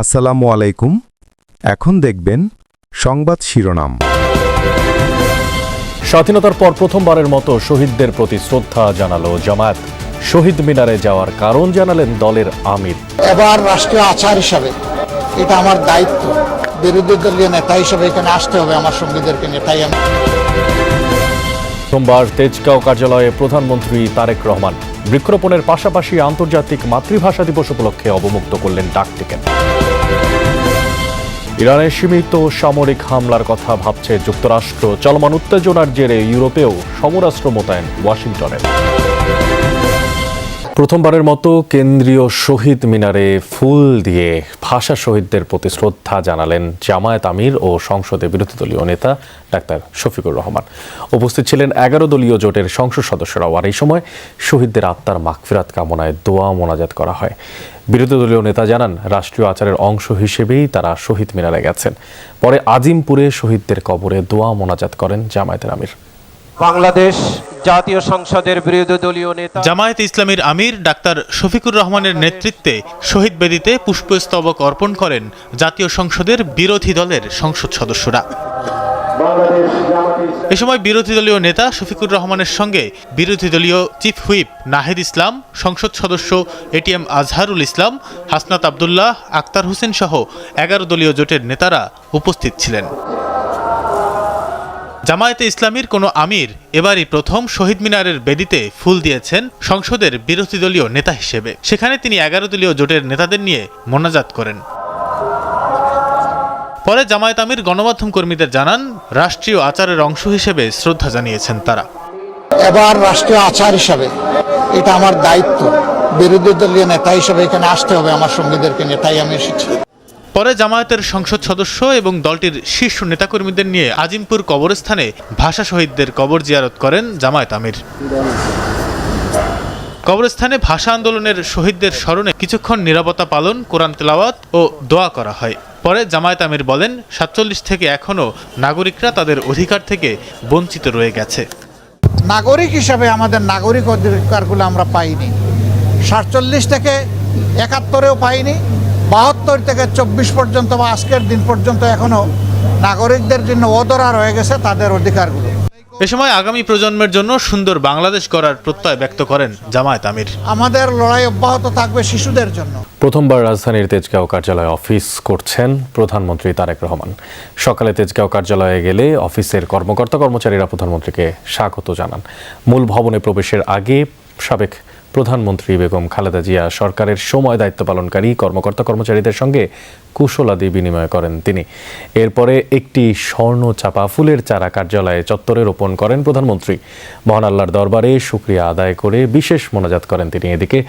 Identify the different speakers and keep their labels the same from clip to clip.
Speaker 1: আসসালামু আলাইকুম। এখন দেখবেন সংবাদ শিরোনাম।
Speaker 2: স্বাধীনতার পর প্রথমবারের মতো শহীদদের প্রতি শ্রদ্ধা জানালো জামায়াত। শহীদ মিনারে যাওয়ার কারণ জানালেন দলের আমির।
Speaker 3: এবার রাষ্ট্রীয় আচার হিসাবে এটা আমার দায়িত্ব, বিরোধী দলীয় নেতা হিসেবে এখানে আসতে হবে আমার সঙ্গীদেরকে নিয়ে। তাই আমি
Speaker 2: সোমবার তেজগাঁও কার্যালয়ে প্রধানমন্ত্রী তারেক রহমান বৃক্ষরোপণের পাশাপাশি আন্তর্জাতিক মাতৃভাষা দিবস উপলক্ষে অবমুক্ত করলেন ডাকটিকিট। ইরানে সীমিত সামরিক হামলার কথা ভাবছে যুক্তরাষ্ট্র। চলমান উত্তেজনার জেরে ইউরোপেও সমরাস্ত্র মোতায়েন ওয়াশিংটনের। প্রথমবারের মতো কেন্দ্রীয় শহীদ মিনারে ফুল দিয়ে ভাষা শহীদদের প্রতি শ্রদ্ধা জানালেন জামায়াত আমির ও সংসদে বিরোধী দলীয় নেতা ডাক্তার শফিকুর রহমান। উপস্থিত ছিলেন 11 দলীয় জোটের সংসদ সদস্যরাও। আর এই সময় শহীদদের আত্মার মাগফিরাত কামনায় দোয়া মোনাজাত করা হয়। বিরোধী দলীয় নেতা জানান, রাষ্ট্রীয় আচারের অংশ হিসেবেই তারা শহীদ মিনারে গেছেন। পরে আজিমপুরে শহীদদের কবরে দোয়া মোনাজাত করেন জামায়াতের আমির।
Speaker 4: বাংলাদেশ জাতীয় সংসদের বিরোধী দলীয় নেতা
Speaker 5: জামায়াত ইসলামীর আমির ডাক্তার শফিকুর রহমানের নেতৃত্বে শহীদ বেদিতে পুষ্পস্তবক অর্পণ করেন জাতীয় সংসদের বিরোধী দলের সংসদ সদস্যরা। এ সময় বিরোধী দলীয় নেতা শফিকুর রহমানের সঙ্গে বিরোধী দলীয় চিফ হুইপ নাহিদ ইসলাম, সংসদ সদস্য এটিএম আজহারুল ইসলাম, হাসনাত আবদুল্লাহ, আক্তার হোসেন সহ 11 দলীয় জোটের নেতারা উপস্থিত ছিলেন। জামায়াতে ইসলামীর কোনো আমির এবারই প্রথম শহীদ মিনারের বেদিতে ফুল দিয়েছেন সংসদের বিরোধী দলীয় নেতা হিসেবে। সেখানে তিনি 11 দলীয় জোটের নেতাদের নিয়ে মোনাজাত করেন। পরে জামায়াত আমির গণমাধ্যম কর্মীদের জানান, রাষ্ট্রীয় আচারের অংশ হিসেবে শ্রদ্ধা জানিয়েছেন তারা।
Speaker 3: এবার রাষ্ট্রীয় আচার হিসাবে এটা আমার দায়িত্ব, বিরোধী দলীয় নেতা হিসেবে এখানে আসতে হবে আমার সঙ্গীদেরকে নিয়ে। তাই আমি এসেছি।
Speaker 5: পরে জামায়াতের সংসদ সদস্য এবং দলটির শীর্ষ নেতাকর্মীদের নিয়ে আজিমপুর কবরস্থানে ভাষা শহীদদের কবর জিয়ারত করেন জামায়াত আমির। কবরস্থানে ভাষা আন্দোলনের শহীদদের স্মরণে কিছুক্ষণ নীরবতা পালন, কোরআন তেলাওয়াত ও দোয়া করা হয়। পরে জামায়াত আমির বলেন, 47 থেকে এখনও নাগরিকরা তাদের অধিকার থেকে বঞ্চিত রয়ে গেছে।
Speaker 3: নাগরিক হিসাবে আমাদের নাগরিক অধিকারগুলো আমরা পাইনি। 47 থেকে 71-এও পাইনি, 72 থেকে 24 পর্যন্ত বা আজকের দিন পর্যন্ত এখনো নাগরিকদের জন্য অধরা রয়ে গেছে তাদের অধিকারগুলো।
Speaker 5: এ সময় আগামী প্রজন্মের জন্য সুন্দর বাংলাদেশ গড়ার প্রত্যয় ব্যক্ত করেন জামায়াত আমির।
Speaker 3: আমাদের লড়াই অব্যাহত থাকবে শিশুদের জন্য।
Speaker 2: প্রথমবার রাজধানীর তেজগাঁও কার্যালয়ে অফিস করছেন প্রধানমন্ত্রী তারেক রহমান। সকালে তেজগাঁও কার্যালয়ে গেলে অফিসের কর্মকর্তা কর্মচারীরা প্রধানমন্ত্রীকে স্বাগত জানান। মূল ভবনে প্রবেশের আগে সাবেক প্রধানমন্ত্রী বেগম খালেদা জিয়া সরকারের সময় দায়িত্ব পালনকারী কর্মকর্তা কর্মচারীদের সঙ্গে কুশলাদি বিনিময় করেন তিনি। এরপরে একটি স্বর্ণ চাপা ফুলের চারা কার্যালয়ে চত্বরে রোপণ করেন প্রধানমন্ত্রী। মহান আল্লাহর দরবারে শুকরিয়া আদায় করে বিশেষ মোনাজাত করেন তিনি। এদিকে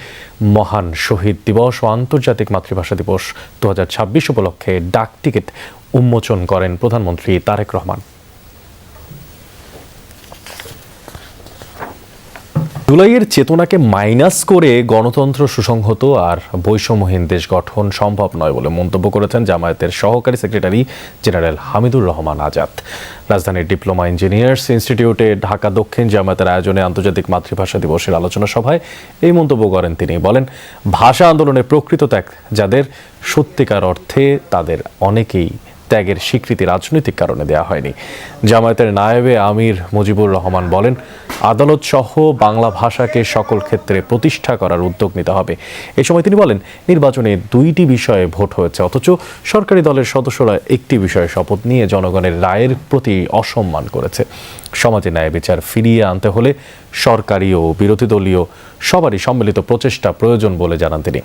Speaker 2: মহান শহীদ দিবস ও আন্তর্জাতিক মাতৃভাষা দিবস 2026 উপলক্ষে ডাক টিকিট উন্মোচন করেন প্রধানমন্ত্রী তারেক রহমান। জুলাইয়ের চেতনাকে মাইনাস করে গণতন্ত্র সুসংহত আর বৈষম্যহীন দেশ গঠন সম্ভব নয় বলে মন্তব্য করেছেন জামায়াতের সহকারী সেক্রেটারি জেনারেল হামিদুর রহমান আজাদ। রাজধানীর ডিপ্লোমা ইঞ্জিনিয়ার্স ইনস্টিটিউটে ঢাকা দক্ষিণ জামায়াতের আয়োজনে আন্তর্জাতিক মাতৃভাষা দিবসের আলোচনা সভায় এই মন্তব্য করেন তিনি। বলেন, ভাষা আন্দোলনের প্রকৃত ত্যাগ যাদের, সত্যিকার অর্থে তাদের অনেকেই ত্যাগের স্বীকৃতি রাজনৈতিক কারণে দেওয়া হয়নি। জামায়াতের নায়েবে আমির মুজিবুর রহমান বলেন, আদালত সহ বাংলা ভাষাকে সকল ক্ষেত্রে প্রতিষ্ঠা করার উদ্যোগ নিতে হবে। এ সময় তিনি বলেন, নির্বাচনে 2টি বিষয়ে ভোট হয়েছে, অথচ সরকারি দলের সদস্যরা একটি বিষয়ে শপথ নিয়ে জনগণের রায়ের প্রতি অসম্মান করেছে। সমাজে ন্যায় বিচার ফিরিয়ে আনতে হলে সরকারি ও বিরোধী দলীয় সবারই সম্মিলিত প্রচেষ্টা প্রয়োজন বলে জানান তিনি।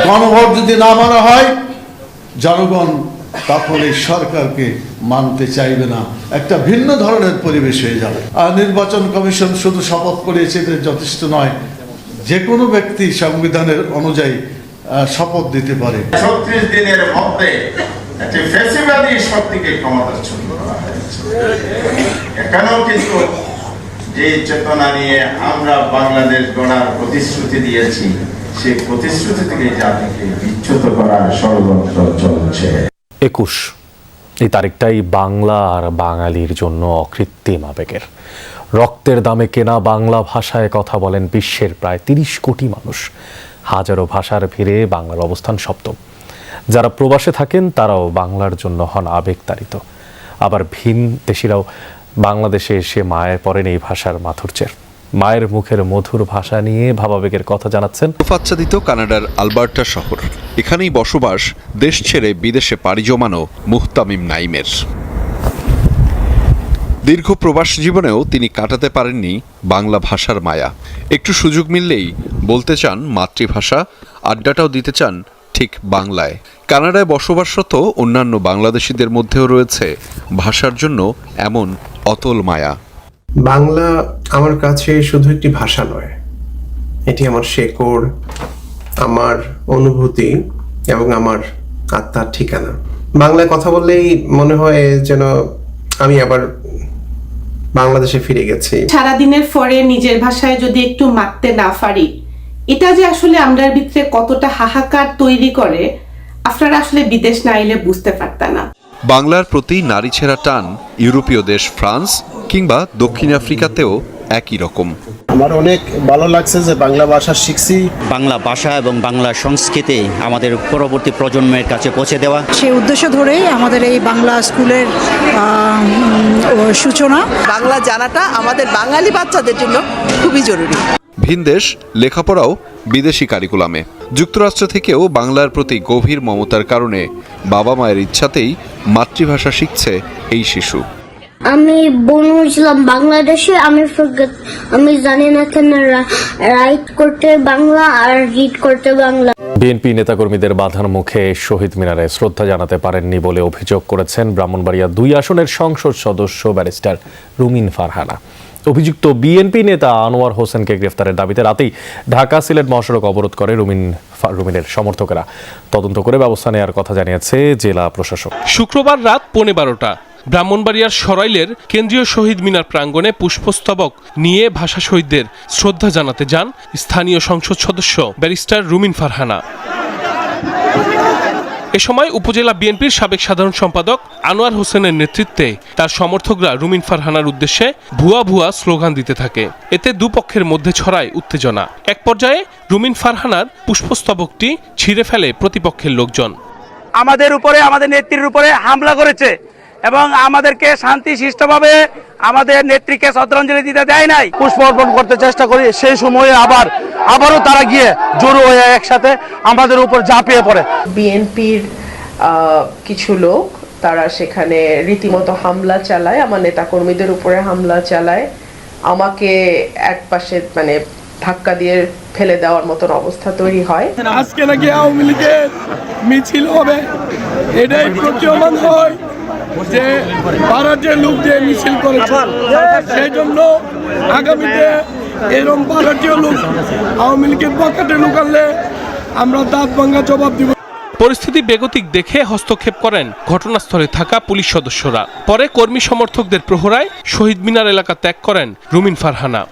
Speaker 6: গণভোট যদি না মানা হয়, জনগণ তখন এই সরকারকে মানতে চাইবে না, একটা ভিন্ন ধরনের পরিবেশ হয়ে যাবে। আর নির্বাচন কমিশন শুধু শপথ করিয়েছে এটা যথেষ্ট নয়। যে কোনো ব্যক্তি সংবিধানের অনুযায়ী শপথ দিতে পারে।
Speaker 7: 36 দিনের মধ্যে একটি ফ্যাসিবাদী শক্তিকে ক্ষমতাচ্যুত করা হয়েছে। এখানেও কিন্তু যে চেতনা নিয়ে আমরা বাংলাদেশ গড়ার প্রতিশ্রুতি দিয়েছি, সেই প্রতিশ্রুতি থেকে জাতিকে বিচ্যুত করার ষড়যন্ত্র চলছে।
Speaker 2: 21 এই তারিখটাই বাংলা আর বাঙালির জন্য অকৃত্রিম আবেগের। রক্তের দামে কেনা বাংলা ভাষায় কথা বলেন বিশ্বের প্রায় ৩০ কোটি মানুষ। হাজারো ভাষার ভিড়ে বাংলার অবস্থান সপ্তম। যারা প্রবাসে থাকেন তারাও বাংলার জন্য হন আবেগতাড়িত। আবার ভিন দেশিরাও বাংলাদেশে এসে মায়ে পড়েন এই ভাষার মাধুর্যের। মায়ের মুখের মধুর ভাষা নিয়ে ভাবাবেগের কথা জানাচ্ছেন
Speaker 8: আচ্ছাদিত কানাডার আলবার্টা শহর। এখানেই বসবাস দেশ ছেড়ে বিদেশে পাড়ি জমানো মুহতামিম নাইমের। দীর্ঘ প্রবাস জীবনেও তিনি কাটাতে পারেননি বাংলা ভাষার মায়া। একটু সুযোগ মিললেই বলতে চান মাতৃভাষা, আড্ডাটাও দিতে চান ঠিক বাংলায়। কানাডায় বসবাসরত অন্যান্য বাংলাদেশিদের মধ্যেও রয়েছে ভাষার জন্য এমন অতল মায়া।
Speaker 9: বাংলা আমার কাছে শুধু একটি ভাষা নয়, এটি আমার শেকড়, আমার অনুভূতি এবং আমার আত্মার ঠিকানা। বাংলায় কথা বললেই মনে হয় যেন আমি আবার বাংলাদেশে ফিরে গেছি।
Speaker 10: সারাদিনের পরে নিজের ভাষায় যদি একটু মারতে না পারি, এটা যে আসলে আমরার ভিতরে কতটা হাহাকার তৈরি করে, আপনারা আসলে বিদেশ না এলে বুঝতে পারতেন না।
Speaker 8: বাংলার প্রতি নারী ছেঁড়া টান ইউরোপীয় দেশ ফ্রান্স কিংবা দক্ষিণ আফ্রিকাতেও একই রকম।
Speaker 11: আমার অনেক ভালো লাগছে যে বাংলা ভাষা শিখছি।
Speaker 12: বাংলা ভাষা এবং বাংলা সংস্কৃতি আমাদের পরবর্তী প্রজন্মের কাছে পৌঁছে দেওয়া,
Speaker 13: সেই উদ্দেশ্য ধরেই আমাদের এই বাংলা স্কুলের সূচনা।
Speaker 14: বাংলা জানাটা আমাদের বাঙালি বাচ্চাদের জন্য খুবই জরুরি।
Speaker 8: ভিনদেশ লেখাপড়াও বিদেশি কারিকুলামে। যুক্তরাষ্ট্র থেকেও বাংলার প্রতি গভীর মমতার কারণে বাবা মায়ের ইচ্ছাতেই মাতৃভাষা শিখছে এই শিশু।
Speaker 15: আমি বনু ইসলাম বাংলাদেশে। আমি জানি না কেন রাইট করতে বাংলা আর রিড করতে বাংলা।
Speaker 2: বিএনপি নেতাকর্মীদের বাধার মুখে শহীদ মিনারে শ্রদ্ধা জানাতে পারেননি বলে অভিযোগ করেছেন ব্রাহ্মণবাড়িয়া ২ আসনের সংসদ সদস্য ব্যারিস্টার রুমিন ফারহানা। অভিযুক্ত বিএনপি নেতা আনোয়ার হোসেনকে গ্রেফতারের দাবিতে রাতেই ঢাকা সিলেট মহাসড়ক অবরোধ করে রুমিনের সমর্থকেরা। তদন্ত করে ব্যবস্থা নেওয়ার কথা জানিয়েছে জেলা প্রশাসক।
Speaker 16: শুক্রবার রাত 12:15 ব্রাহ্মণবাড়িয়ার সরাইলের কেন্দ্রীয় শহীদ মিনার প্রাঙ্গণে পুষ্পস্তবক নিয়ে ভাষা শহীদদের শ্রদ্ধা জানাতে যান স্থানীয় সংসদ সদস্য ব্যারিস্টার রুমিন ফারহানা। এ সময় উপজেলা বিএনপির সাবেক সাধারণ সম্পাদক আনোয়ার হোসেনের নেতৃত্বে তার সমর্থকরা রুমিন ফারহানার উদ্দেশ্যে ভুয়া ভুয়া স্লোগান দিতে থাকে। এতে দুপক্ষের মধ্যে ছড়ায় উত্তেজনা। এক পর্যায়ে রুমিন ফারহানার পুষ্পস্তবকটি ছিঁড়ে ফেলে প্রতিপক্ষের লোকজন।
Speaker 17: আমাদের উপরে, আমাদের নেত্রীর উপরে হামলা করেছে এবং আমাদেরকে শান্তি শিষ্টভাবে আমাদের নেত্রীকে শ্রদ্ধাঞ্জলি দিতে দেয় নাই। পুষ্প অর্পণ করতে চেষ্টা করি, সেই সময়ে আবারও তারা গিয়ে জড়ো হয়ে একসাথে আমাদের উপর ঝাঁপিয়ে পড়ে।
Speaker 14: বিএনপির কিছু লোক তারা সেখানে রীতিমতো হামলা চালায়, আমার নেতাকর্মীদের উপরে হামলা চালায়। আমাকে এক পাশে ধাক্কা দিয়ে ফেলে দেওয়ার মতন অবস্থা তৈরি হয়।
Speaker 17: আজকে নাকি আওয়ামী লীগের মিছিল হবে, এটাই প্রতীয়মান হয় যে ভারতীয় লোক দিয়ে মিছিল করেছে। সেই জন্য আগামীতে এরকম ভারতীয় লোক আওয়ামী লীগের পকেটে লুকালে আমরা দাঁত ভাঙা জবাব দিব।
Speaker 16: পরিস্থিতি বেগতিক দেখে হস্তক্ষেপ করেন ঘটনাস্থলে থাকা পুলিশ সদস্যরা। পরে কর্মী সমর্থকদের প্রহরায় শহীদ মিনার এলাকা ত্যাগ করেন রুমিন ফারহানা।